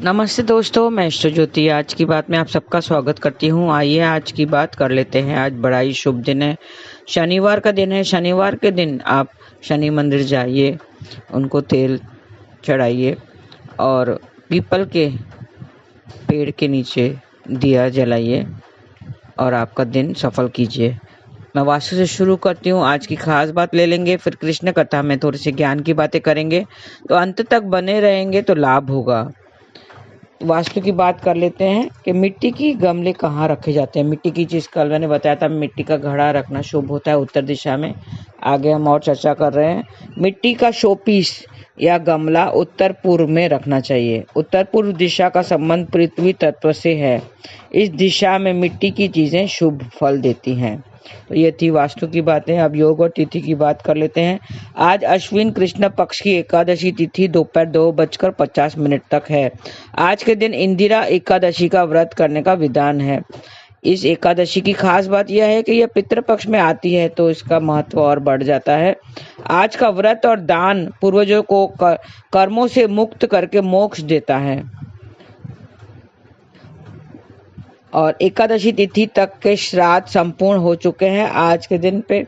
नमस्ते दोस्तों, मैं ईश्वर ज्योति आज की बात में आप सबका स्वागत करती हूँ। आइए आज की बात कर लेते हैं। आज बड़ा ही शुभ दिन है, शनिवार का दिन है। शनिवार के दिन आप शनि मंदिर जाइए, उनको तेल चढ़ाइए और पीपल के पेड़ के नीचे दिया जलाइए और आपका दिन सफल कीजिए। मैं वास्तु से शुरू करती हूँ। आज की खास बात ले लेंगे, फिर कृष्ण कथा में थोड़ी सी ज्ञान की बातें करेंगे, तो अंत तक बने रहेंगे तो लाभ होगा। वास्तु की बात कर लेते हैं कि मिट्टी की गमले कहाँ रखे जाते हैं। मिट्टी की चीज़ कल मैंने बताया था, मिट्टी का घड़ा रखना शुभ होता है उत्तर दिशा में। आगे हम और चर्चा कर रहे हैं। मिट्टी का शो पीस या गमला उत्तर पूर्व में रखना चाहिए। उत्तर पूर्व दिशा का संबंध पृथ्वी तत्व से है। इस दिशा में मिट्टी की चीज़ें शुभ फल देती हैं। तो ये थी वास्तु की बातें। अब योग और तिथि की बात कर लेते हैं। आज अश्विन कृष्ण पक्ष की एकादशी तिथि दोपहर 2:50 तक है। आज के दिन इंदिरा एकादशी का व्रत करने का विधान है। इस एकादशी की खास बात यह है कि यह पितृपक्ष में आती है, तो इसका महत्व और बढ़ जाता है। आज का व्रत और दान पूर्वजों को कर्मों से मुक्त करके मोक्ष देता है। और एकादशी तिथि तक के श्राद्ध संपूर्ण हो चुके हैं। आज के दिन पे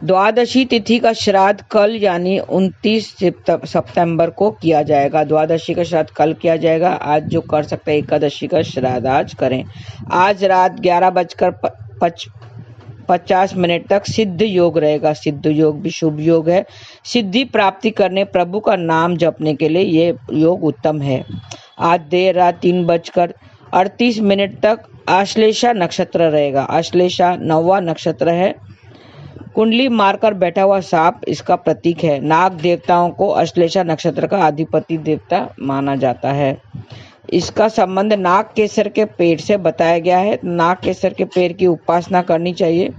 द्वादशी तिथि का श्राद्ध कल यानी 29 सितंबर को किया जाएगा। द्वादशी का श्राद्ध कल किया जाएगा। आज जो कर सकते हैं एकादशी का श्राद्ध आज करें। आज रात 11:50 तक सिद्ध योग रहेगा। सिद्ध योग भी शुभ योग है। सिद्धि प्राप्ति करने, प्रभु का नाम जपने के लिए ये योग उत्तम है। आज देर रात 3:38 तक आश्लेषा नक्षत्र रहेगा। आश्लेषा 9वां नक्षत्र है। कुंडली मारकर बैठा हुआ सांप इसका प्रतीक है। नाग देवताओं को आश्लेषा नक्षत्र का अधिपति देवता माना जाता है। इसका संबंध नाग केसर के पेड़ से बताया गया है। नाग केसर के पेड़ की उपासना करनी चाहिए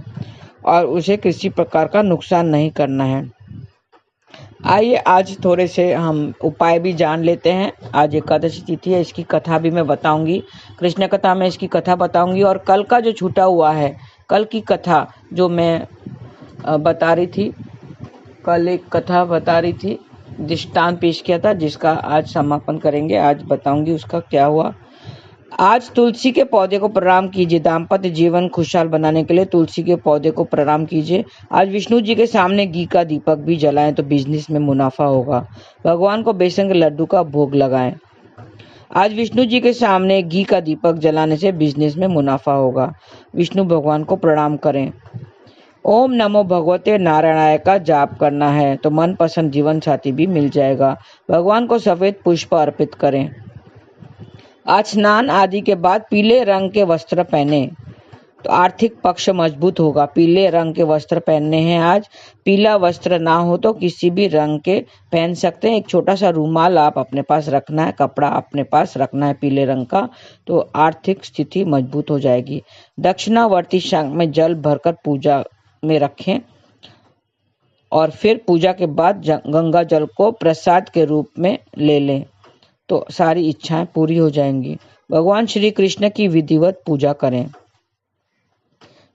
और उसे किसी प्रकार का नुकसान नहीं करना है। आइए आज थोड़े से हम उपाय भी जान लेते हैं। आज एकादशी तिथि है, इसकी कथा भी मैं बताऊंगी। कृष्ण कथा में इसकी कथा बताऊंगी। और कल का जो छूटा हुआ है, कल की कथा जो मैं बता रही थी, कल एक कथा बता रही थी, दृष्टांत पेश किया था, जिसका आज समापन करेंगे। आज बताऊंगी उसका क्या हुआ। आज तुलसी के पौधे को प्रणाम कीजिए। दाम्पत्य जीवन खुशहाल बनाने के लिए तुलसी के पौधे को प्रणाम कीजिए। आज विष्णु जी के सामने घी का दीपक भी जलाएं तो बिजनेस में मुनाफा होगा। भगवान को बेसन के लड्डू का भोग लगाएं। आज विष्णु जी के सामने घी का दीपक जलाने से बिजनेस में मुनाफा होगा। विष्णु भगवान को प्रणाम करें। ओम नमो भगवते नारायणाय का जाप करना है तो मनपसंद जीवन साथी भी मिल जाएगा। भगवान को सफेद पुष्प अर्पित करें। आज स्नान आदि के बाद पीले रंग के वस्त्र पहने तो आर्थिक पक्ष मजबूत होगा। पीले रंग के वस्त्र पहनने हैं आज। पीला वस्त्र ना हो तो किसी भी रंग के पहन सकते हैं। एक छोटा सा रूमाल आप अपने पास रखना है, कपड़ा अपने पास रखना है पीले रंग का, तो आर्थिक स्थिति मजबूत हो जाएगी। दक्षिणावर्ती शंख में जल भरकर पूजा में रखें और फिर पूजा के बाद गंगा जल को प्रसाद के रूप में ले लें तो सारी इच्छाएं पूरी हो जाएंगी। भगवान श्री कृष्ण की विधिवत पूजा करें।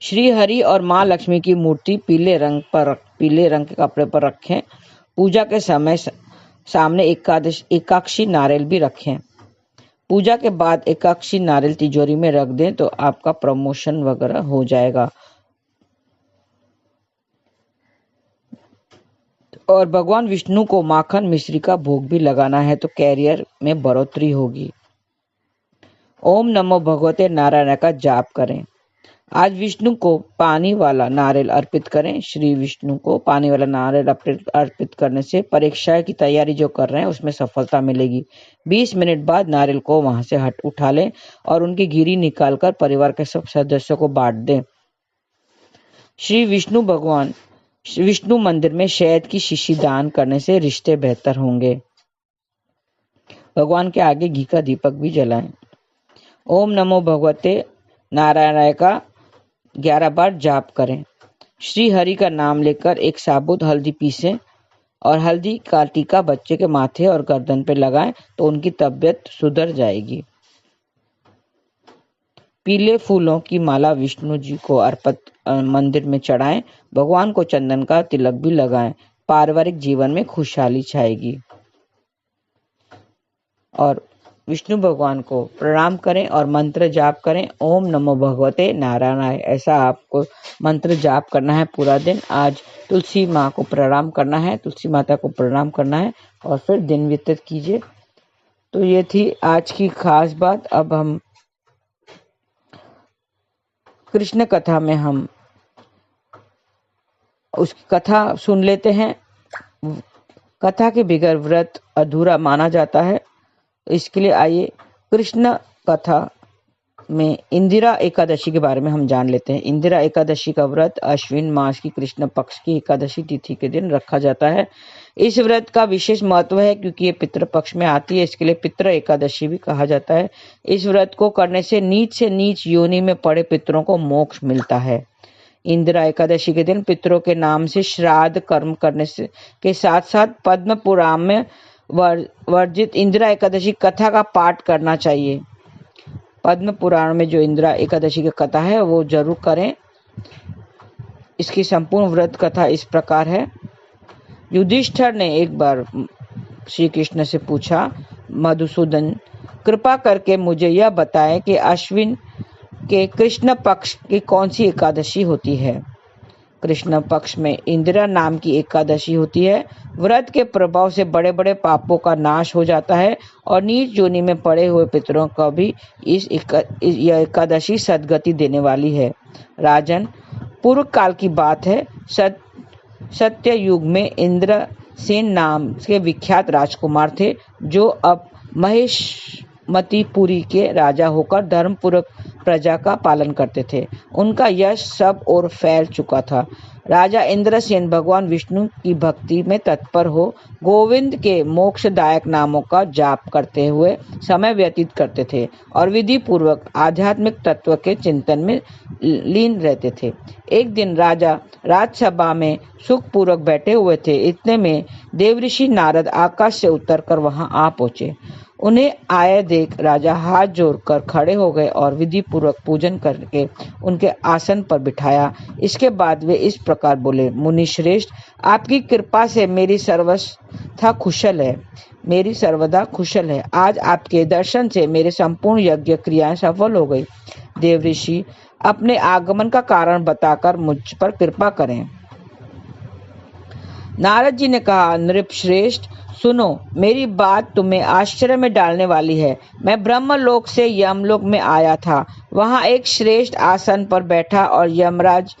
श्री हरि और माँ लक्ष्मी की मूर्ति पीले रंग के कपड़े पर रखें। पूजा के समय सामने एकाक्षी नारियल भी रखें। पूजा के बाद एकाक्षी नारियल तिजोरी में रख दें तो आपका प्रमोशन वगैरह हो जाएगा। और भगवान विष्णु को माखन मिश्री का भोग भी लगाना है तो कैरियर में बढ़ोतरी होगी। ओम नमो भगवते नारायण का जाप करें। आज विष्णु को पानी वाला नारियल अर्पित करें। श्री विष्णु को पानी वाला नारियल अर्पित करने से परीक्षा की तैयारी जो कर रहे हैं उसमें सफलता मिलेगी। 20 मिनट बाद नारियल को वहां से उठा लें और उनकी गिरी निकालकर परिवार के सब सदस्यों को बांट दें। श्री विष्णु मंदिर में शहद की शीशी दान करने से रिश्ते बेहतर होंगे। भगवान के आगे घी का दीपक भी जलाएं। ओम नमो भगवते नारायणाय का 11 बार जाप करें। श्री हरि का नाम लेकर एक साबुत हल्दी पीसें और हल्दी का टीका बच्चे के माथे और गर्दन पर लगाएं तो उनकी तबीयत सुधर जाएगी। पीले फूलों की माला विष्णु जी को अर्पित मंदिर में चढ़ाएं। भगवान को चंदन का तिलक भी लगाएं। पारिवारिक जीवन में खुशहाली छाएगी। और विष्णु भगवान को प्रणाम करें और मंत्र जाप करें, ओम नमो भगवते नारायणाय। ऐसा आपको मंत्र जाप करना है पूरा दिन। आज तुलसी माँ को प्रणाम करना है, तुलसी माता को प्रणाम करना है और फिर दिन व्यतीत कीजिए। तो ये थी आज की खास बात। अब हम कृष्ण कथा में हम उसकी कथा सुन लेते हैं। कथा के बगैर व्रत अधूरा माना जाता है। इसके लिए आइए कृष्ण कथा में इंदिरा एकादशी के बारे में हम जान लेते हैं। इंदिरा एकादशी का व्रत अश्विन मास की कृष्ण पक्ष की एकादशी तिथि के दिन रखा जाता है। इस व्रत का विशेष महत्व है क्योंकि ये पितृ पक्ष में आती है, इसके लिए पितृ एकादशी भी कहा जाता है। इस व्रत को करने से नीच योनि में पड़े पितरों को मोक्ष मिलता है। इंदिरा एकादशी के दिन पितरों के नाम से श्राद्ध कर्म करने से के साथ साथ पद्म पुराण में वर्जित इंदिरा एकादशी कथा का पाठ करना चाहिए। पद्म पुराण में जो इंदिरा एकादशी की कथा है वो जरूर करें। इसकी संपूर्ण व्रत कथा इस प्रकार है। युधिष्ठिर ने एक बार श्री कृष्ण से पूछा, मधुसूदन कृपा करके मुझे यह बताएं कि अश्विन के कृष्ण पक्ष की कौन सी एकादशी होती है। कृष्ण पक्ष में इंदिरा नाम की एकादशी होती है। व्रत के प्रभाव से बड़े बड़े पापों का नाश हो जाता है और नीच योनि में पड़े हुए पितरों को भी यह एकादशी सद्गति देने वाली है। राजन, पूर्व काल की बात है। सत्य युग में इंद्रसेन नाम के विख्यात राजकुमार थे जो अब महेशमतीपुरी के राजा होकर धर्मपूर्वक प्रजा का पालन करते थे। उनका यश सब ओर फैल चुका था। राजा इंद्रसेन भगवान विष्णु की भक्ति में तत्पर हो गोविंद के मोक्षदायक नामों का जाप करते हुए समय व्यतीत करते थे और विधि पूर्वक आध्यात्मिक तत्व के चिंतन में लीन रहते थे। एक दिन राजा राजसभा में सुखपूर्वक बैठे हुए थे। इतने में देवऋषि नारद आकाश से उतरकर वहां आ पहुंचे। उन्हें आए देख राजा हाथ जोड़कर खड़े हो गए और विधि पूर्वक पूजन करके उनके आसन पर बिठाया। इसके बाद वे इस प्रकार बोले, मुनि श्रेष्ठ, आपकी कृपा से मेरी सर्वदा कुशल है। आज आपके दर्शन से मेरे संपूर्ण यज्ञ क्रियाएं सफल हो गई। देवऋषि अपने आगमन का कारण बताकर मुझ पर कृपा करें। नारद जी ने कहा, नृपश्रेष्ठ सुनो, मेरी बात तुम्हें आश्चर्य में डालने वाली है। मैं ब्रह्मलोक से यमलोक में आया था। वहां एक श्रेष्ठ आसन पर बैठा और यमराज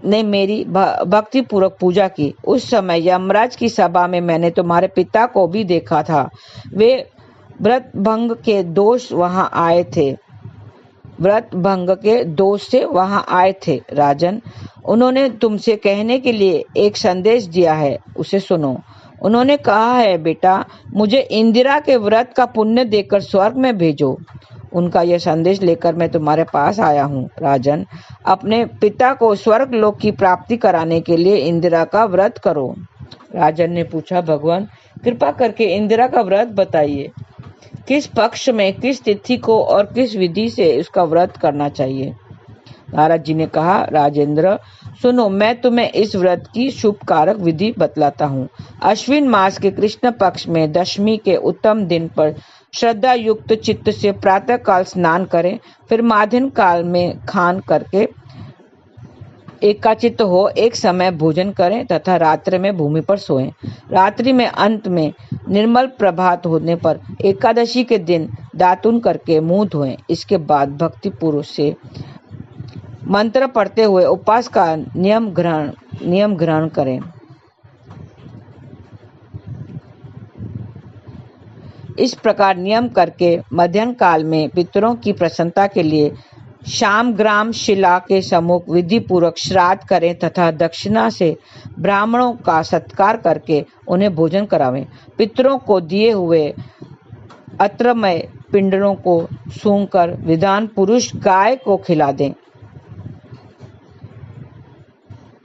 ने मेरी भक्ति पूर्वक पूजा की। उस समय यमराज की सभा में मैंने तुम्हारे पिता को भी देखा था। वे व्रत भंग के दोष से वहां आए थे। राजन, उन्होंने तुमसे कहने के लिए एक संदेश दिया है, उसे सुनो। उन्होंने कहा है, बेटा, मुझे इंदिरा के व्रत का पुण्य देकर स्वर्ग में भेजो। उनका यह संदेश लेकर मैं तुम्हारे पास आया हूँ। राजन, अपने पिता को स्वर्ग लोक की प्राप्ति कराने के लिए इंदिरा का व्रत करो। राजन ने पूछा, भगवान कृपा करके इंदिरा का व्रत बताइए। किस पक्ष में, किस तिथि को और किस विधि से उसका व्रत करना चाहिए। नारद जी ने कहा, राजेंद्र सुनो, मैं तुम्हें इस व्रत की शुभ कारक विधि बतलाता हूँ। अश्विन मास के कृष्ण पक्ष में दशमी के उत्तम दिन पर श्रद्धा युक्त चित्त से प्रातः काल स्नान करें, फिर माध्याह्न काल में खान करके एकाचित्त हो एक समय भोजन करें तथा रात्रि में भूमि पर सोएं। रात्रि में अंत में निर्मल प्रभात होने पर एकादशी के दिन दातुन करके मुंह धोएं। इसके बाद भक्ति पूर्वक से मंत्र पढ़ते हुए उपवास का नियम ग्रहण करें। इस प्रकार नियम करके मध्याह्न काल में पितरों की प्रसन्नता के लिए शामग्राम शिला के सम्मुख विधि पूर्वक श्राद्ध करें तथा दक्षिणा से ब्राह्मणों का सत्कार करके उन्हें भोजन करावें। पितरों को दिए हुए अत्रमय पिंडों को सूंघकर विद्वान पुरुष गाय को खिला दें।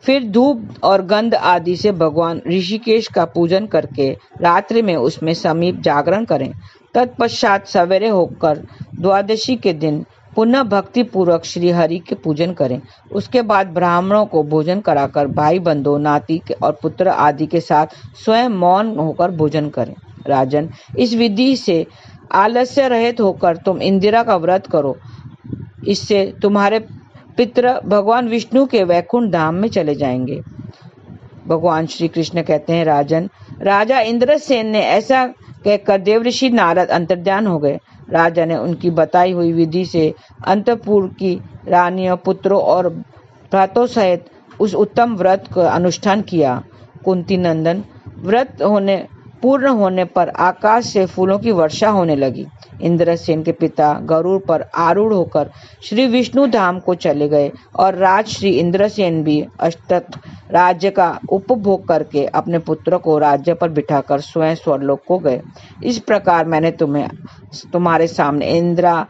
फिर धूप और गंध आदि से भगवान ऋषिकेश का पूजन करके रात्रि में उसमें समीप जागरण करें। तत्पश्चात सवेरे होकर द्वादशी के दिन पुनः भक्ति पूर्वक श्री हरि के पूजन करें। उसके बाद ब्राह्मणों को भोजन कराकर भाई बंधु, नाती और पुत्र आदि के साथ स्वयं मौन होकर भोजन करें। राजन, इस विधि से आलस्य रहित होकर तुम इंदिरा का व्रत करो। इससे तुम्हारे पितृ भगवान विष्णु के वैकुंठ धाम में चले जाएंगे। भगवान श्री कृष्ण कहते हैं, राजन, राजा इंद्रसेन ने ऐसा कहकर देवऋषि नारद अंतर्ध्यान हो गए। राजा ने उनकी बताई हुई विधि से अंतपुर की रानियों, पुत्रों और भ्रातों सहित उस उत्तम व्रत का अनुष्ठान किया। कुंती नंदन, व्रत पूर्ण होने पर आकाश से फूलों की वर्षा होने लगी। इंद्रसेन के पिता गरुड़ पर आरूढ़ होकर श्री विष्णु धाम को चले गए और राज श्री इंद्रसेन भी अष्टक राज्य का उपभोग करके अपने पुत्रों को राज्य पर बिठाकर स्वयं स्वर्गलोक को गए। इस प्रकार मैंने तुम्हारे सामने इंदिरा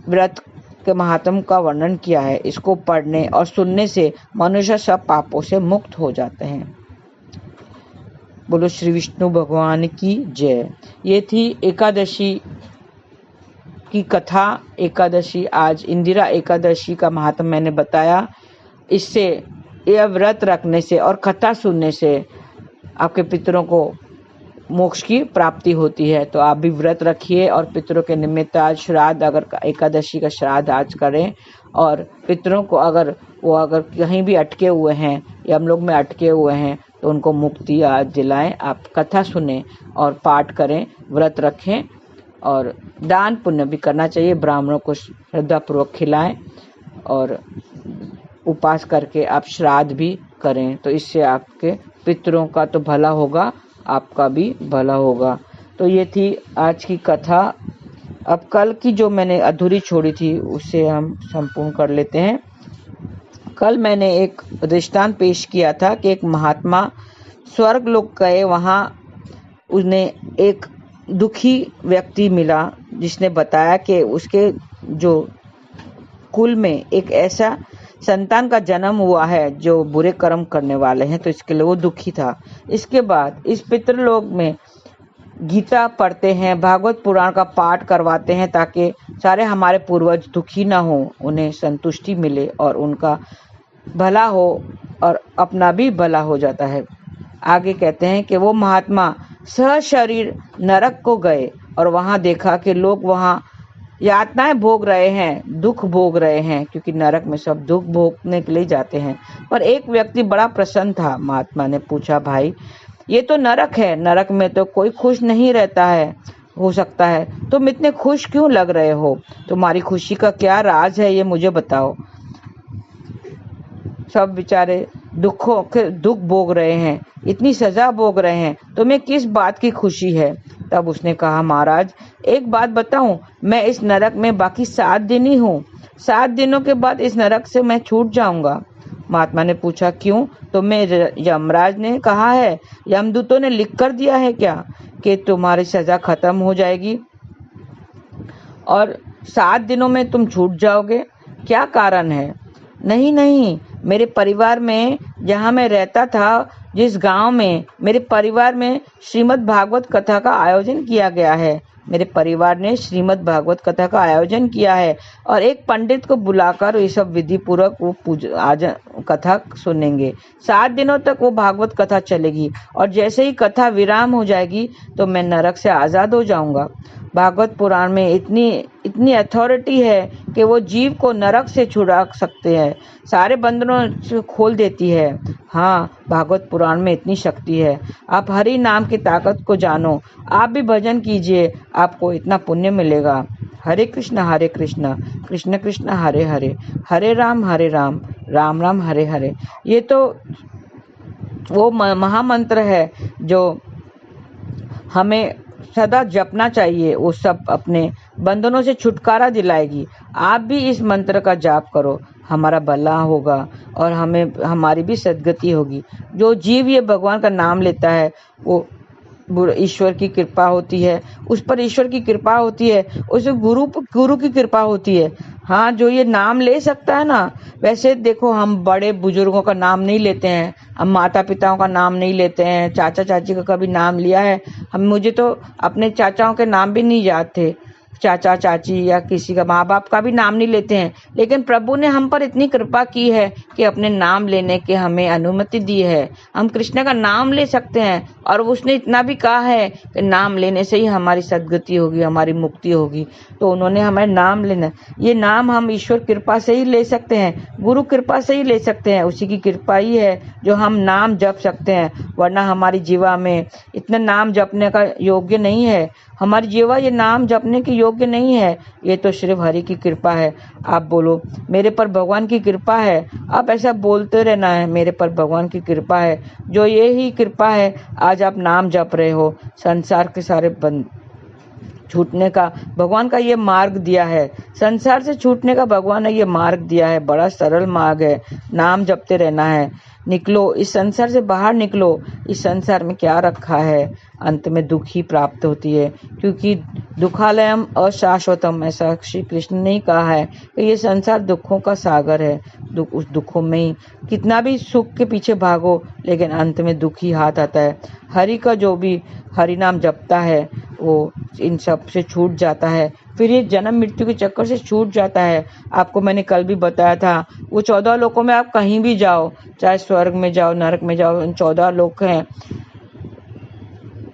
व्रत के महात्म का वर्णन किया है। इसको पढ़ने और सुनने से मनुष्य सब पापों से मुक्त हो जाते हैं। बोलो श्री विष्णु भगवान की जय। ये थी एकादशी की कथा। एकादशी, आज इंदिरा एकादशी का महात्म मैंने बताया। इससे, यह व्रत रखने से और कथा सुनने से आपके पितरों को मोक्ष की प्राप्ति होती है। तो आप भी व्रत रखिए और पितरों के निमित्त आज श्राद्ध, अगर एकादशी का श्राद्ध आज करें। और पितरों को अगर कहीं भी अटके हुए हैं या हम लोग में अटके हुए हैं तो उनको मुक्ति आज दिलाएं। आप कथा सुने और पाठ करें, व्रत रखें और दान पुण्य भी करना चाहिए। ब्राह्मणों को श्रद्धापूर्वक खिलाएं और उपवास करके आप श्राद्ध भी करें। तो इससे आपके पितरों का तो भला होगा, आपका भी भला होगा। तो ये थी आज की कथा। अब कल की जो मैंने अधूरी छोड़ी थी उसे हम संपूर्ण कर लेते हैं। कल मैंने एक दृष्टांत पेश किया था कि एक महात्मा स्वर्ग लोक गए। वहाँ उन्हें एक दुखी व्यक्ति मिला जिसने बताया कि उसके जो कुल में एक ऐसा संतान का जन्म हुआ है जो बुरे कर्म करने वाले हैं, तो इसके लिए वो दुखी था। इसके बाद इस पितृलोक में गीता पढ़ते हैं, भागवत पुराण का पाठ करवाते हैं ताकि सारे हमारे पूर्वज दुखी ना हो, उन्हें संतुष्टि मिले और उनका भला हो और अपना भी भला हो जाता है। आगे कहते हैं कि वो महात्मा सशरीर नरक को गए और वहां देखा कि लोग वहां यातनाएं भोग रहे हैं, दुख भोग रहे हैं, क्योंकि नरक में सब दुख भोगने के लिए जाते हैं। पर एक व्यक्ति बड़ा प्रसन्न था। महात्मा ने पूछा, भाई ये तो नरक है, नरक में तो कोई खुश नहीं रहता है, हो सकता है तुम इतने खुश क्यों लग रहे हो? तुम्हारी खुशी का क्या राज है, ये मुझे बताओ। सब बेचारे दुख भोग रहे हैं, इतनी सजा भोग रहे हैं, तुम्हें किस बात की खुशी है? तब उसने कहा, महाराज एक बात बताऊं, मैं इस नरक में बाकी 7 दिन ही हूँ। 7 दिनों के बाद इस नरक से मैं छूट जाऊंगा। महात्मा ने पूछा, क्यों? तुम्हें यमराज ने कहा है, यमदूतों ने लिख कर दिया है क्या कि तुम्हारी सजा खत्म हो जाएगी और 7 दिनों में तुम छूट जाओगे? क्या कारण है? नहीं, मेरे परिवार में, जहाँ मैं रहता था, जिस गांव में, मेरे परिवार में श्रीमद् भागवत कथा का आयोजन किया गया है। मेरे परिवार ने श्रीमद् भागवत कथा का आयोजन किया है और एक पंडित को बुलाकर ये सब विधि पूर्वक वो कथा सुनेंगे। 7 दिनों तक वो भागवत कथा चलेगी और जैसे ही कथा विराम हो जाएगी तो मैं नरक से आजाद हो जाऊंगा। भागवत पुराण में इतनी अथॉरिटी है कि वो जीव को नरक से छुड़ा सकते हैं, सारे बंधनों से खोल देती है। हाँ, भागवत पुराण में इतनी शक्ति है। आप हरि नाम की ताकत को जानो, आप भी भजन कीजिए, आपको इतना पुण्य मिलेगा। हरे कृष्ण कृष्ण कृष्ण हरे हरे, हरे राम राम राम हरे हरे। ये तो वो महामंत्र है जो हमें सदा जपना चाहिए। वो सब अपने बंधनों से छुटकारा दिलाएगी। आप भी इस मंत्र का जाप करो, हमारा भला होगा और हमारी भी सद्गति होगी। जो जीव ये भगवान का नाम लेता है वो ईश्वर की कृपा होती है, उस पर ईश्वर की कृपा होती है, उस गुरु की कृपा होती है। हाँ, जो ये नाम ले सकता है ना, वैसे देखो हम बड़े बुजुर्गों का नाम नहीं लेते हैं, हम माता पिताओं का नाम नहीं लेते हैं, चाचा चाची का कभी नाम लिया है? मुझे तो अपने चाचाओं के नाम भी नहीं याद थे। चाचा चाची या किसी का माँ बाप का भी नाम नहीं लेते हैं, लेकिन प्रभु ने हम पर इतनी कृपा की है कि अपने नाम लेने की हमें अनुमति दी है। हम कृष्ण का नाम ले सकते हैं, और उसने इतना भी कहा है कि नाम लेने से ही हमारी सद्गति होगी, हमारी मुक्ति होगी। तो उन्होंने हमें नाम लेना, ये नाम हम ईश्वर कृपा से ही ले सकते हैं, गुरु कृपा से ही ले सकते हैं। उसी की कृपा ही है जो हम नाम जप सकते हैं, वरना हमारी जीवा में इतना नाम जपने का योग्य नहीं है। हमारी जीवा ये नाम जपने के योग्य नहीं है। ये तो सिर्फ हरि की कृपा है। आप बोलो मेरे पर भगवान की कृपा है, आप ऐसा बोलते रहना है, मेरे पर भगवान की कृपा है। जो ये ही कृपा है आज आप नाम जप रहे हो, संसार के सारे बंद छूटने का भगवान का ये मार्ग दिया है। संसार से छूटने का भगवान ने ये मार्ग दिया है, बड़ा सरल मार्ग है। नाम जपते रहना है। निकलो इस संसार से, बाहर निकलो। इस संसार में क्या रखा है, अंत में दुख ही प्राप्त होती है, क्योंकि दुखालयम अशाश्वतम, ऐसा श्री कृष्ण ने कहा है कि ये संसार दुखों का सागर है। उस दुखों में ही कितना भी सुख के पीछे भागो, लेकिन अंत में दुख ही हाथ आता है। हरि का जो भी हरि नाम जपता है वो इन सब से छूट जाता है, फिर ये जन्म मृत्यु के चक्कर से छूट जाता है। आपको मैंने कल भी बताया था, वो 14 लोकों में आप कहीं भी जाओ, चाहे स्वर्ग में जाओ, नरक में जाओ, इन 14 लोक हैं।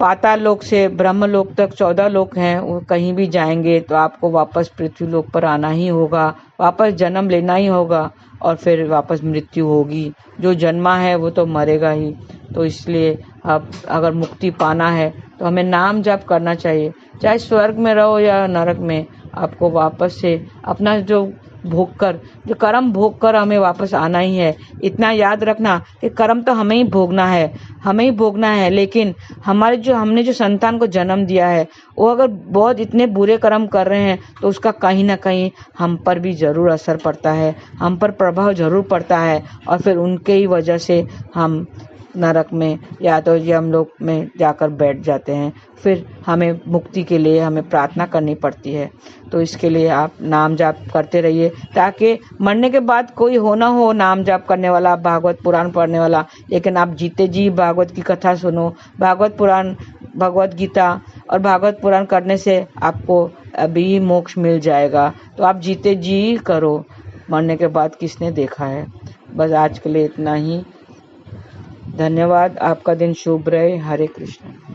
पाताल लोक से ब्रह्म लोक तक 14 लोक हैं। वो कहीं भी जाएंगे तो आपको वापस पृथ्वी लोक पर आना ही होगा, वापस जन्म लेना ही होगा, और फिर वापस मृत्यु होगी। जो जन्मा है वो तो मरेगा ही। तो इसलिए आप अगर मुक्ति पाना है तो हमें नाम जप करना चाहिए। चाहे स्वर्ग में रहो या नरक में, आपको वापस से अपना जो कर्म भोग कर हमें वापस आना ही है। इतना याद रखना कि कर्म तो हमें ही भोगना है, हमें ही भोगना है। लेकिन हमने जो संतान को जन्म दिया है, वो अगर बहुत इतने बुरे कर्म कर रहे हैं तो उसका कहीं ना कहीं हम पर भी जरूर असर पड़ता है, हम पर प्रभाव जरूर पड़ता है, और फिर उनके ही वजह से हम नरक में या तो यमलोक में जाकर बैठ जाते हैं। फिर हमें मुक्ति के लिए हमें प्रार्थना करनी पड़ती है। तो इसके लिए आप नाम जाप करते रहिए, ताकि मरने के बाद कोई हो ना हो नाम जाप करने वाला, भागवत पुराण पढ़ने वाला, लेकिन आप जीते जी भागवत की कथा सुनो। भागवत पुराण, भगवत गीता और भागवत पुराण करने से आपको अभी मोक्ष मिल जाएगा। तो आप जीते जी करो, मरने के बाद किसने देखा है। बस आज के लिए इतना ही। धन्यवाद। आपका दिन शुभ रहे। हरे कृष्ण।